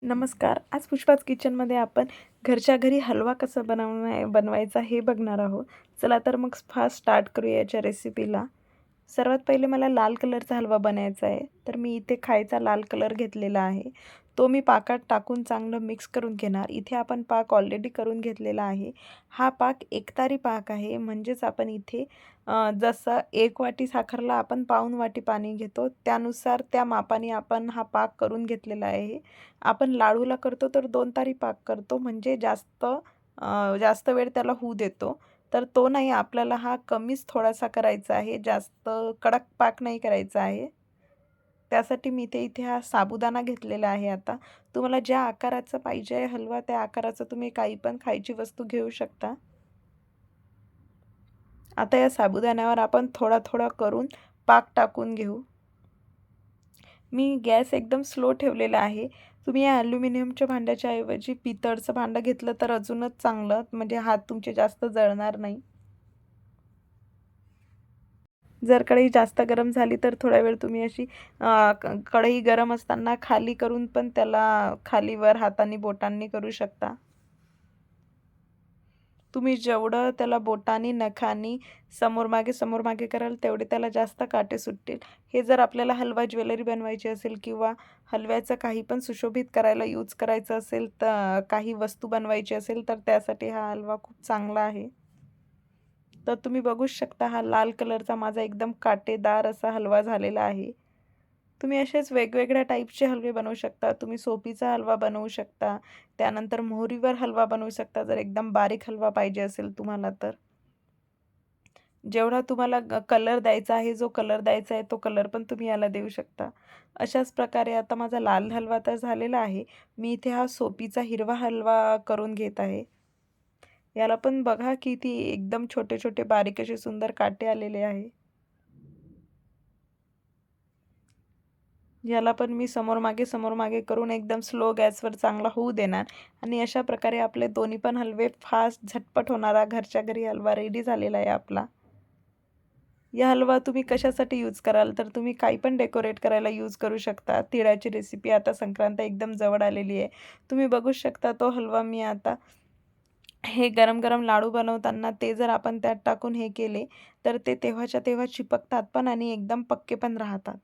नमस्कार. आज पुष्पाच किचनमध्ये आपण घरच्या घरी हलवा कसा बनवायचा हे बघणार आहोत. चला तर मग फास्ट स्टार्ट करूया याच्या रेसिपीला. सर्वात पहिले मला लाल कलरचा हलवा बनायचा आहे. तर मी इथे खायचा लाल कलर घेतलेला आहे. तो मी पाकात टाकून चांगलं मिक्स करून घेणार. इथे आपण पाक ऑलरेडी करून घेतलेला आहे. हा पाक एकतारी पाक आहे. म्हणजेच आपण इथे जसं 1 वाटी साखरला आपण पाऊण वाटी पाणी घेतो, त्यानुसार त्या मापाने आपण हा पाक करून घेतलेला आहे. आपण लाडूला करतो तर 2 तारी पाक करतो म्हणजे जास्त वेळ त्याला होऊ देतो. तर तो नाही, आपल्याला हा कमीच थोडासा करायचा आहे. जास्त कडक पाक नाही करायचा आहे. त्यासाठी मी इथे हा साबुदाणा घेतलेला आहे आता. तुम्हाला ज्या आकाराचा पाहिजे आहे हलवा त्या आकाराचा तुम्ही काही पण खायची वस्तू घेऊ शकता. आता या साबुदाण्यावर आपण थोडा-थोडा करून पाक टाकून घेऊ. मी गॅस एकदम स्लो ठेवलेला आहे. तुम्ही या ॲल्युमिनियमच्या भांड्याच्या ऐवजी पितळचं भांडं घेतलं तर अजूनच चांगलं, म्हणजे हात तुमचे जास्त जळणार नाही. जर कढई जास्त गरम झाली तर थोडा वेळ तुम्ही अशी कढई गरम असताना खाली करून पण त्याला खाली-वर हातांनी, बोटांनी करू शकता. तुम्ही जेवढं त्याला बोटांनी, नखांनी समोर-मागे कराल तेवढे त्याला जास्त काटे सुटतील. हे जर आपल्याला हलवा ज्वेलरी बनवायची असेल किंवा हलव्याचं काही पण सुशोभित करायला यूज करायचं असेल, तर काही वस्तू बनवायची असेल तर त्यासाठी हा हलवा खूप चांगला आहे. तर तुम्ही बघूच शकता हा लाल कलरचा माझा एकदम काटेदार असा हलवा झालेला आहे. तुम्ही असेच वेगवेगळ्या टाईपचे हलवे बनवू शकता. तुम्ही सोपीचा हलवा बनवू शकता. त्यानंतर मोहरीवर हलवा बनवू शकता जर एकदम बारीक हलवा पाहिजे असेल तुम्हाला तर. जेवढा तुम्हाला कलर द्यायचा आहे, जो कलर द्यायचा आहे तो कलर पण तुम्ही याला देऊ शकता. अशाच प्रकारे आता माझा लाल हलवा तर झालेला आहे. मी इथे हा सोपीचा हिरवा हलवा करून घेत आहे. याला पण बघा किती एकदम छोटे-छोटे बारीक असे सुंदर काटे आलेले आहे. याला पण मी समोर-मागे करून एकदम स्लो गॅसवर चांगला होऊ देणार आणि अशा प्रकारे आपले दोन्ही पण हलवे फास्ट झटपट होणारा घरच्या घरी हलवा रेडी झालेला आहे आपला. या हलवा तुम्ही कशासाठी यूज कराल तर तुम्ही काही पण डेकोरेट करायला यूज करू शकता. तिळाची रेसिपी आता संक्रांत एकदम जवळ आलेली आहे. तुम्ही बघू शकता तो हलवा मी आता हे गरम-गरम लाडू बनवताना ते जर आपण त्यात टाकून हे केले, तर ते तेव्हाच्या तेव्हा चिपकतात पण आणि एकदम पक्के पण राहतात.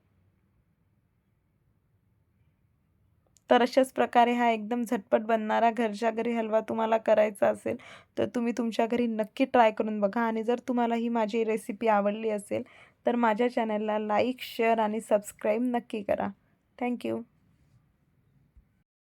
तर अशाच प्रकारे हा एकदम झटपट बनणारा घरच्या घरी हलवा तुम्हाला करायचा असेल, तर तुम्ही तुमच्या घरी नक्की ट्राय करून बघा आणि जर तुम्हाला ही माझी रेसिपी आवडली असेल, तर माझ्या चॅनलला लाईक, शेअर आणि सबस्क्राईब नक्की करा. Thank you.